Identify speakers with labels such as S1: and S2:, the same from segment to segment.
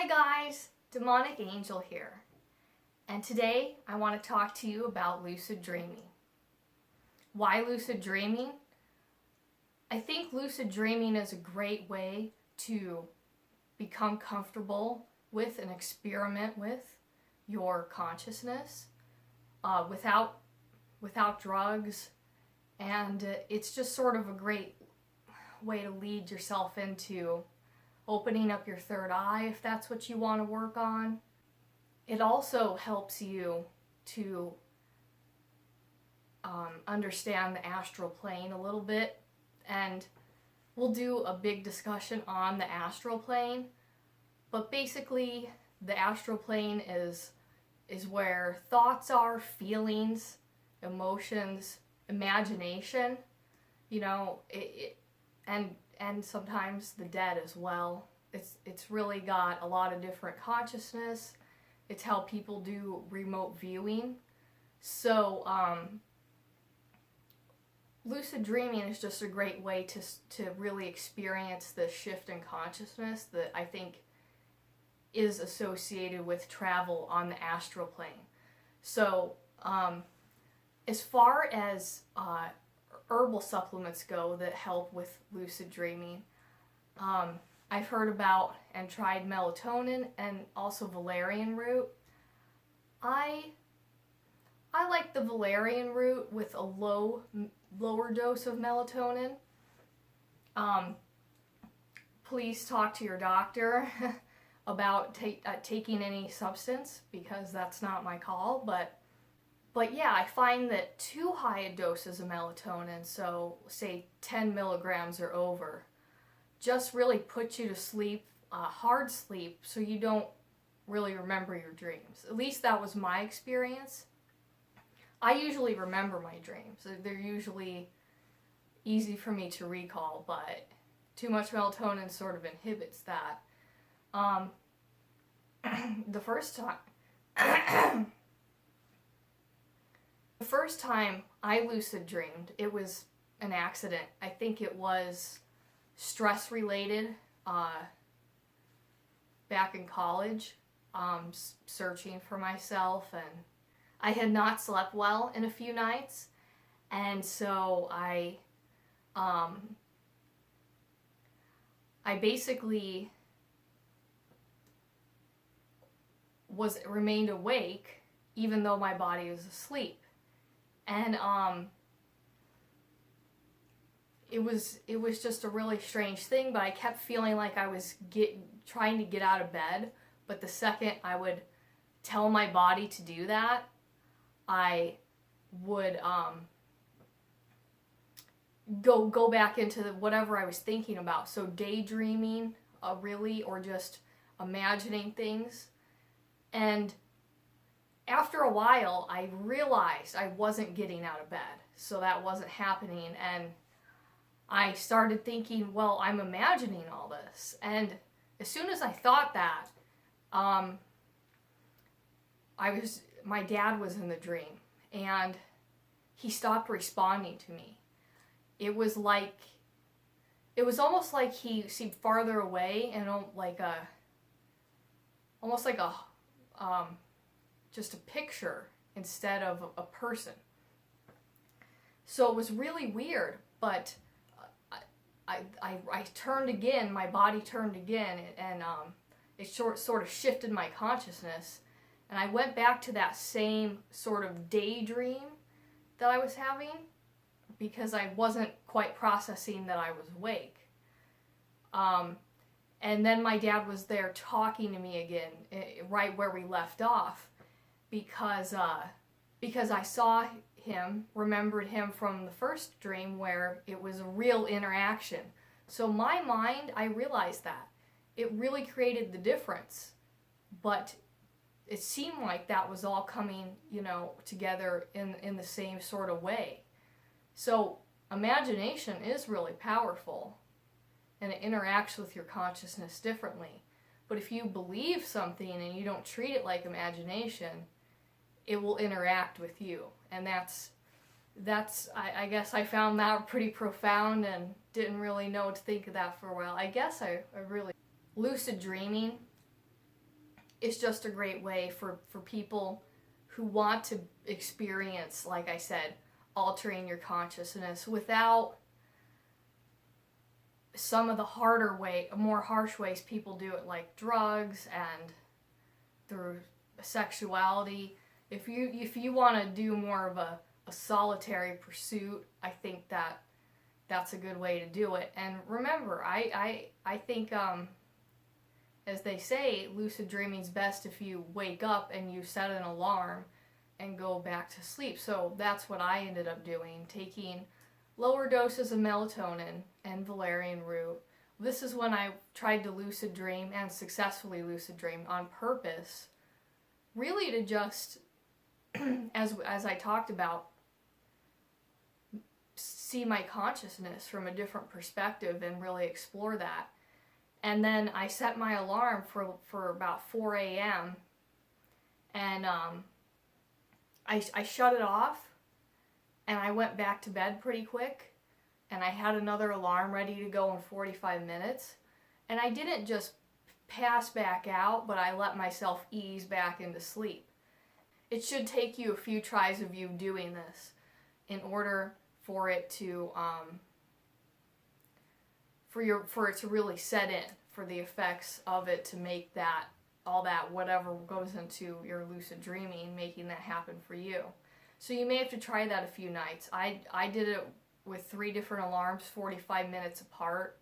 S1: guys, Demonic Angel here, and today I want to talk to you about lucid dreaming. Why lucid dreaming? I think lucid dreaming is a great way to become comfortable with and experiment with your consciousness without drugs, and it's just sort of a great way to lead yourself into opening up your third eye if that's what you want to work on. It also helps you to understand the astral plane a little bit, and we'll do a big discussion on the astral plane, but basically the astral plane is where thoughts are, feelings, emotions, imagination, and sometimes the dead as well. It's really got a lot of different consciousness. It's how people do remote viewing. So lucid dreaming is just a great way to really experience the shift in consciousness that I think is associated with travel on the astral plane. So as far as herbal supplements go that help with lucid dreaming, I've heard about and tried melatonin and also valerian root. I like the valerian root with a lower dose of melatonin. Please talk to your doctor about taking any substance, because that's not my call, but yeah, I find that too high a doses of melatonin, so say 10 milligrams or over, just really puts you to sleep, hard sleep, so you don't really remember your dreams. At least that was my experience. I usually remember my dreams. They're usually easy for me to recall, but too much melatonin sort of inhibits that. The first time I lucid dreamed, it was an accident. I think it was stress related, back in college, searching for myself, and I had not slept well in a few nights, and so I basically remained awake even though my body was asleep. And it was just a really strange thing, but I kept feeling like I was trying to get out of bed, but the second I would tell my body to do that, I would go back into whatever I was thinking about. So daydreaming, really, or just imagining things. And after a while, I realized I wasn't getting out of bed, so that wasn't happening, and I started thinking, well, I'm imagining all this. And as soon as I thought that, my dad was in the dream, and he stopped responding to me. It was almost like he seemed farther away, and almost like just a picture instead of a person. So it was really weird, but I turned again, my body turned again, and it sort of shifted my consciousness, and I went back to that same sort of daydream that I was having, because I wasn't quite processing that I was awake. And then my dad was there talking to me again, right where we left off, because I saw him, remembered him from the first dream where it was a real interaction. So my mind, I realized that. It really created the difference, but it seemed like that was all coming, together in the same sort of way. So imagination is really powerful, and it interacts with your consciousness differently. But if you believe something and you don't treat it like imagination, it will interact with you. And I guess I found that pretty profound and didn't really know what to think of that for a while. I guess I really... Lucid dreaming it's just a great way for people who want to experience, like I said, altering your consciousness without some of the more harsh ways people do it, like drugs and through sexuality. If you want to do more of a solitary pursuit, I think that's a good way to do it. And remember, I think, as they say, lucid dreaming's best if you wake up and you set an alarm and go back to sleep. So that's what I ended up doing, taking lower doses of melatonin and valerian root. This is when I tried to lucid dream and successfully lucid dream on purpose, really to just, as I talked about, see my consciousness from a different perspective and really explore that. And then I set my alarm for about 4 a.m. and I shut it off, and I went back to bed pretty quick, and I had another alarm ready to go in 45 minutes. And I didn't just pass back out, but I let myself ease back into sleep. It should take you a few tries of you doing this in order for it to for it to really set in, for the effects of it to make that all that whatever goes into your lucid dreaming, making that happen for you. So you may have to try that a few nights. I did it with 3 different alarms, 45 minutes apart.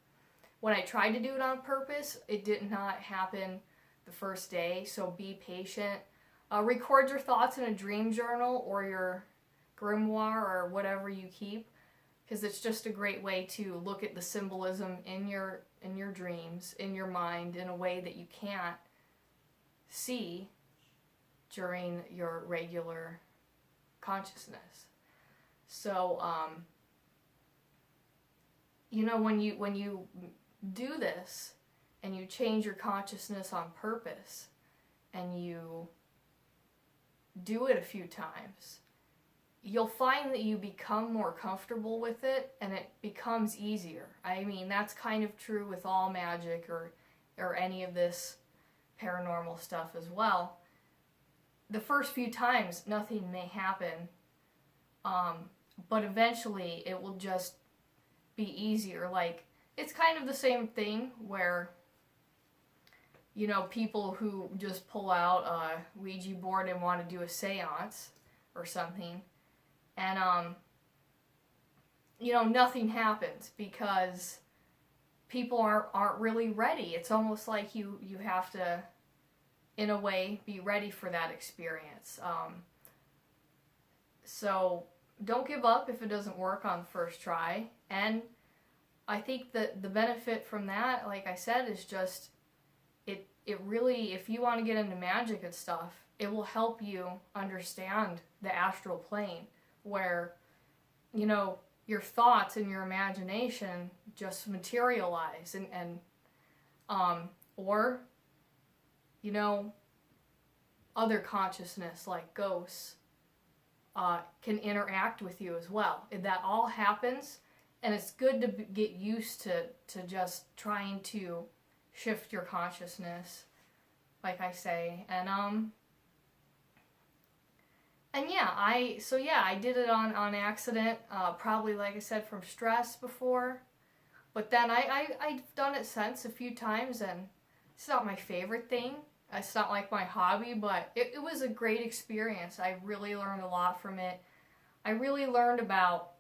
S1: When I tried to do it on purpose, it did not happen the first day, so be patient. Record your thoughts in a dream journal or your grimoire or whatever you keep, because it's just a great way to look at the symbolism in your dreams, in your mind, in a way that you can't see during your regular consciousness. So, when you do this and you change your consciousness on purpose and you do it a few times, you'll find that you become more comfortable with it and it becomes easier. I mean, that's kind of true with all magic or any of this paranormal stuff as well. The first few times, nothing may happen, but eventually it will just be easier. Like, it's kind of the same thing where, people who just pull out a Ouija board and want to do a seance or something, and, nothing happens because people aren't really ready. It's almost like you have to, in a way, be ready for that experience. So don't give up if it doesn't work on the first try. And I think that the benefit from that, like I said, is just it really, if you want to get into magic and stuff, it will help you understand the astral plane, where your thoughts and your imagination just materialize and or other consciousness like ghosts can interact with you as well. That all happens, and it's good to get used to just trying to shift your consciousness, like I say. And yeah, I did it on accident, probably, like I said, from stress before, but then I've done it since a few times, and it's not my favorite thing. It's not like my hobby, but it was a great experience. I really learned a lot from it. I really learned about,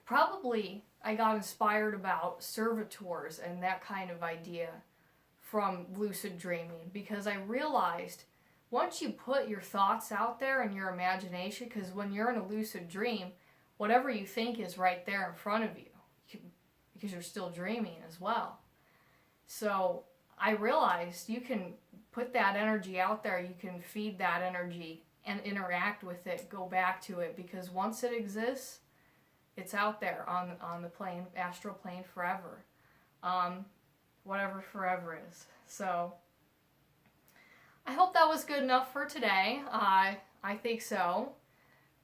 S1: I got inspired about servitors and that kind of idea from lucid dreaming, because I realized once you put your thoughts out there and your imagination, because when you're in a lucid dream, whatever you think is right there in front of you, because you're still dreaming as well. So I realized you can put that energy out there, you can feed that energy and interact with it, go back to it, because once it exists, it's out there on the plane, astral plane, forever. Whatever forever is. So I hope that was good enough for today. I think so,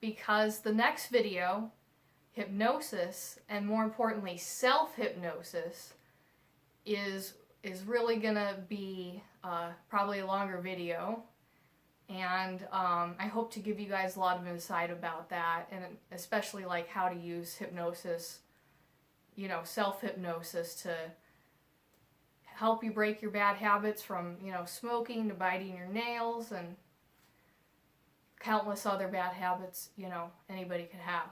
S1: because the next video, hypnosis, and more importantly self-hypnosis, is is really gonna be probably a longer video, and I hope to give you guys a lot of insight about that, and especially like how to use hypnosis, you know, self-hypnosis to help you break your bad habits from, you know, smoking to biting your nails and countless other bad habits, you know, anybody could have.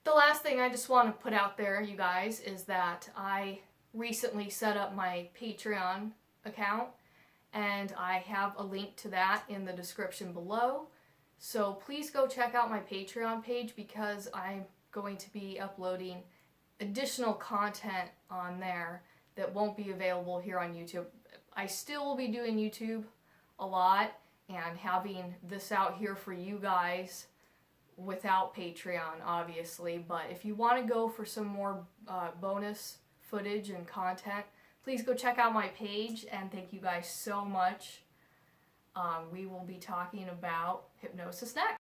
S1: The last thing I just want to put out there, you guys, is that I recently set up my Patreon account, and I have a link to that in the description below. So please go check out my Patreon page, because I'm going to be uploading additional content on there that won't be available here on YouTube. I still will be doing YouTube a lot and having this out here for you guys without Patreon, obviously. But if you want to go for some more bonus footage and content, please go check out my page, and thank you guys so much. We will be talking about hypnosis next.